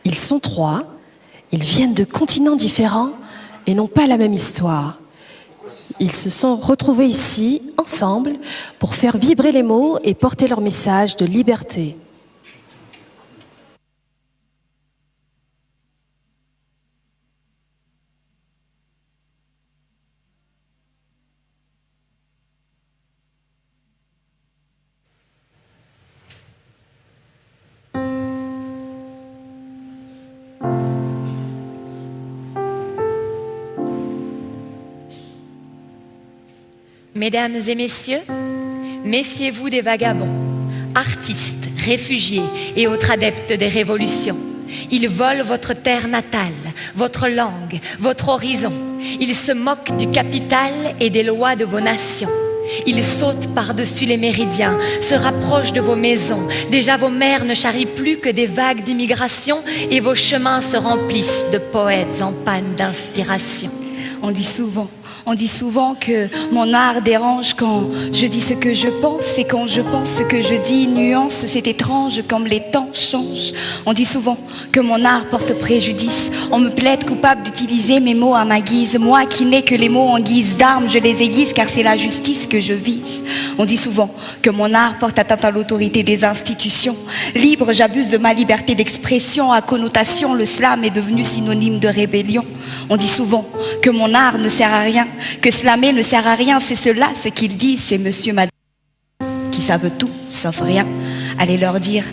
Ils sont 3, ils viennent de continents différents et n'ont pas la même histoire. Ils se sont retrouvés ici, ensemble, pour faire vibrer les mots et porter leur message de liberté. Mesdames et messieurs, méfiez-vous des vagabonds, artistes, réfugiés et autres adeptes des révolutions. Ils volent votre terre natale, votre langue, votre horizon. Ils se moquent du capital et des lois de vos nations. Ils sautent par-dessus les méridiens, se rapprochent de vos maisons. Déjà vos mers ne charrient plus que des vagues d'immigration et vos chemins se remplissent de poètes en panne d'inspiration. On dit souvent que mon art dérange quand je dis ce que je pense. Et quand je pense ce que je dis, nuance, c'est étrange comme les temps changent. On dit souvent que mon art porte préjudice. On me plaide coupable d'utiliser mes mots à ma guise. Moi qui n'ai que les mots en guise d'armes, je les aiguise car c'est la justice que je vise. On dit souvent que mon art porte atteinte à l'autorité des institutions. Libre, j'abuse de ma liberté d'expression. À connotation, le slam est devenu synonyme de rébellion. On dit souvent que mon art ne sert à rien, que slammer ne sert à rien, c'est cela ce qu'ils disent, c'est monsieur, madame, qui savent tout sauf rien. Allez leur dire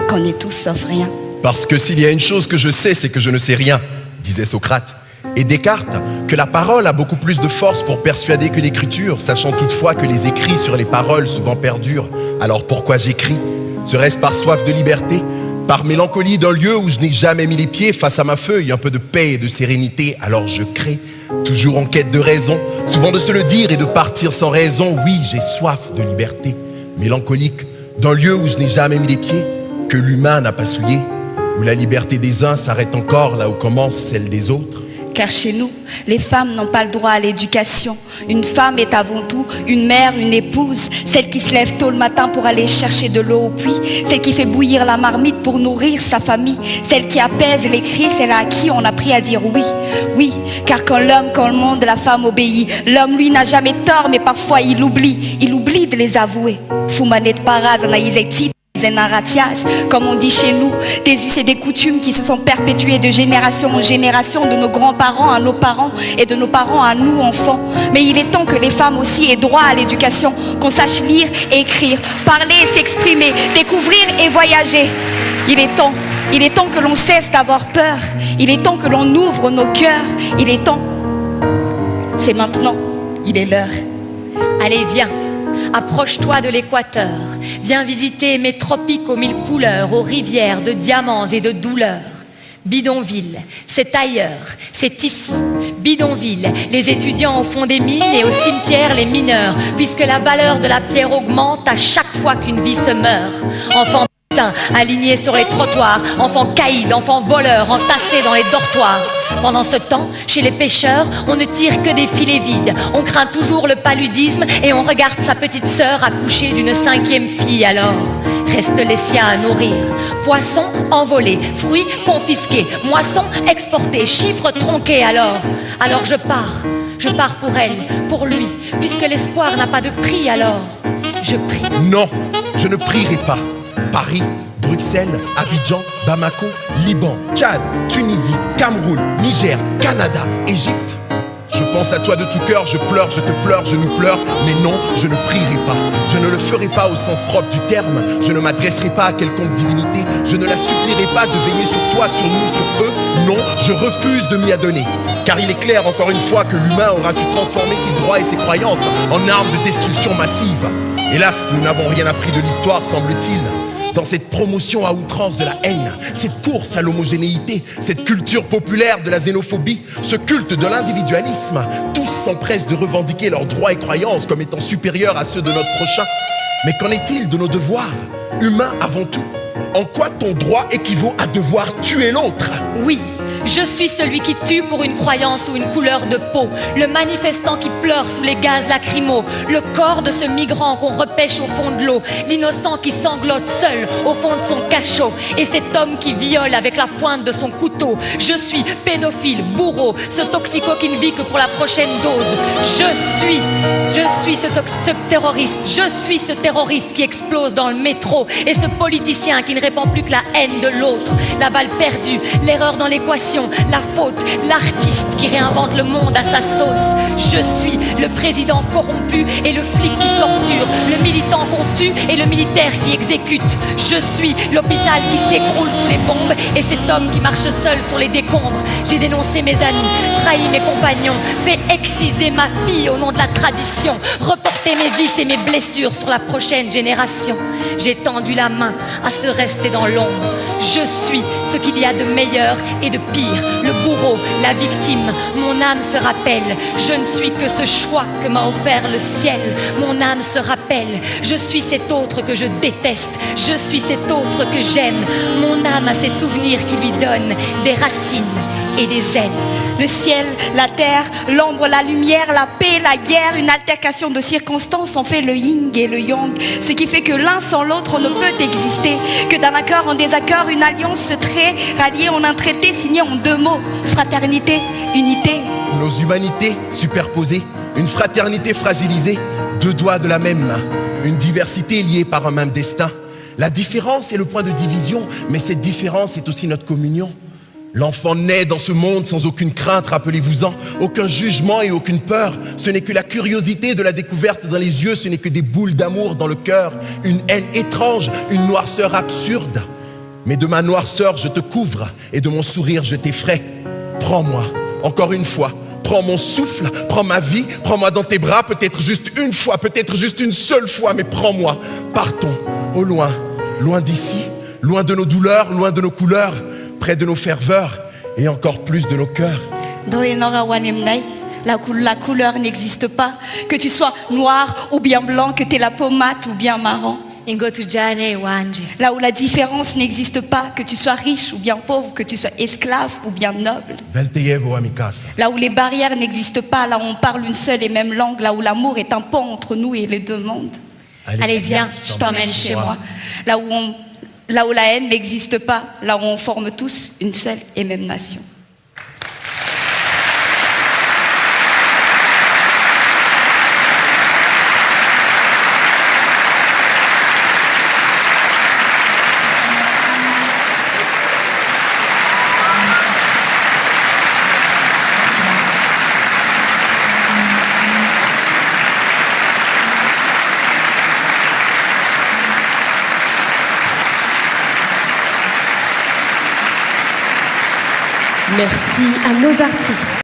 qu'on est tous sauf rien. Parce que s'il y a une chose que je sais, c'est que je ne sais rien, disait Socrate. Et Descartes, que la parole a beaucoup plus de force pour persuader que l'écriture, sachant toutefois que les écrits sur les paroles souvent perdurent. Alors pourquoi j'écris? Serait-ce par soif de liberté? Par mélancolie d'un lieu où je n'ai jamais mis les pieds? Face à ma feuille, un peu de paix et de sérénité, alors je crée. Toujours en quête de raison, souvent de se le dire et de partir sans raison. Oui, j'ai soif de liberté, mélancolique d'un lieu où je n'ai jamais mis les pieds, que l'humain n'a pas souillé, où la liberté des uns s'arrête encore là où commence celle des autres. Car chez nous, les femmes n'ont pas le droit à l'éducation. Une femme est avant tout une mère, une épouse, celle qui se lève tôt le matin pour aller chercher de l'eau au puits, celle qui fait bouillir la marmite pour nourrir sa famille, celle qui apaise les cris, celle à qui on a appris à dire oui. Oui, car quand le monde, la femme obéit. L'homme, lui, n'a jamais tort, mais parfois il oublie de les avouer. Fumanet paraz anaïzeti. Comme on dit chez nous, des us et des coutumes qui se sont perpétuées de génération en génération, de nos grands-parents à nos parents et de nos parents à nous, enfants. Mais il est temps que les femmes aussi aient droit à l'éducation, qu'on sache lire et écrire, parler et s'exprimer, découvrir et voyager. Il est temps que l'on cesse d'avoir peur. Il est temps que l'on ouvre nos cœurs. Il est temps. C'est maintenant. Il est l'heure. Allez, viens. Approche-toi de l'équateur, viens visiter mes tropiques aux 1000 couleurs, aux rivières de diamants et de douleurs. Bidonville, c'est ailleurs, c'est ici. Bidonville, les étudiants au fond des mines et au cimetière les mineurs, puisque la valeur de la pierre augmente à chaque fois qu'une vie se meurt. Enfants alignés sur les trottoirs, enfants caïds, enfants voleurs, entassés dans les dortoirs. Pendant ce temps, chez les pêcheurs, on ne tire que des filets vides. On craint toujours le paludisme et on regarde sa petite sœur accoucher d'une 5e fille. Alors, restent les siens à nourrir. Poissons envolés, fruits confisqués, moissons exportées, chiffres tronqués. Alors je pars pour elle, pour lui, puisque l'espoir n'a pas de prix. Alors, je prie. Non, je ne prierai pas. Paris, Bruxelles, Abidjan, Bamako, Liban, Tchad, Tunisie, Cameroun, Niger, Canada, Égypte. Je pense à toi de tout cœur, je pleure, je te pleure, je nous pleure. Mais non, je ne prierai pas. Je ne le ferai pas au sens propre du terme. Je ne m'adresserai pas à quelconque divinité. Je ne la supplierai pas de veiller sur toi, sur nous, sur eux. Non, je refuse de m'y adonner. Car il est clair, encore une fois, que l'humain aura su transformer ses droits et ses croyances en armes de destruction massive. Hélas, nous n'avons rien appris de l'histoire, semble-t-il. Dans cette promotion à outrance de la haine, cette course à l'homogénéité, cette culture populaire de la xénophobie, ce culte de l'individualisme, tous s'empressent de revendiquer leurs droits et croyances comme étant supérieurs à ceux de notre prochain. Mais qu'en est-il de nos devoirs, humains avant tout? En quoi ton droit équivaut à devoir tuer l'autre? Oui, Je suis celui qui tue pour une croyance ou une couleur de peau, le manifestant qui pleure sous les gaz lacrymaux, le corps de ce migrant qu'on repêche au fond de l'eau, l'innocent qui sanglote seul au fond de son cachot, et cet homme qui viole avec la pointe de son couteau. Je suis pédophile, bourreau, ce toxico qui ne vit que pour la prochaine dose. Je suis ce terroriste, je suis ce terroriste qui explose dans le métro, et ce politicien qui ne répand plus que la haine de l'autre, la balle perdue, l'erreur dans l'équation, la faute, l'artiste qui réinvente le monde à sa sauce. Je suis le président corrompu et le flic qui torture, le militant qu'on tue et le militaire qui exécute. Je suis l'hôpital qui s'écroule sous les bombes et cet homme qui marche seul sur les décombres. J'ai dénoncé mes amis, trahi mes compagnons, fait exciser ma fille au nom de la tradition, reporté mes vices et mes blessures sur la prochaine génération. J'ai tendu la main à se rester dans l'ombre. Je suis ce qu'il y a de meilleur et de pire, le bourreau, la victime. Mon âme se rappelle, je ne suis que ce choix que m'a offert le ciel. Mon âme se rappelle, je suis cet autre que je déteste, je suis cet autre que j'aime. Mon âme a ses souvenirs qui lui donnent des racines et des ailes. Le ciel, la terre, l'ombre, la lumière, la paix, la guerre, une altercation de circonstances ont fait le yin et le yang. Ce qui fait que l'un sans l'autre on ne peut exister. Que d'un accord en désaccord, une alliance se crée, ralliée en un traité signé en deux mots. Fraternité, unité. Nos humanités superposées, une fraternité fragilisée, deux doigts de la même main, une diversité liée par un même destin. La différence est le point de division, mais cette différence est aussi notre communion. L'enfant naît dans ce monde sans aucune crainte, rappelez-vous-en, aucun jugement et aucune peur. Ce n'est que la curiosité de la découverte dans les yeux, ce n'est que des boules d'amour dans le cœur, une haine étrange, une noirceur absurde. Mais de ma noirceur je te couvre et de mon sourire je t'effraie. Prends-moi, encore une fois, prends mon souffle, prends ma vie, prends-moi dans tes bras, peut-être juste une fois, peut-être juste une seule fois, mais prends-moi. Partons, au loin, loin d'ici, loin de nos douleurs, loin de nos couleurs, près de nos ferveurs et encore plus de nos cœurs. La couleur n'existe pas, que tu sois noir ou bien blanc, que tu aies la peau mate ou bien marron. Là où la différence n'existe pas, que tu sois riche ou bien pauvre, que tu sois esclave ou bien noble. Là où les barrières n'existent pas, là où on parle une seule et même langue, là où l'amour est un pont entre nous et les deux mondes. Allez, viens, je t'emmène chez moi. Là où la haine n'existe pas, là où on forme tous une seule et même nation. Merci à nos artistes.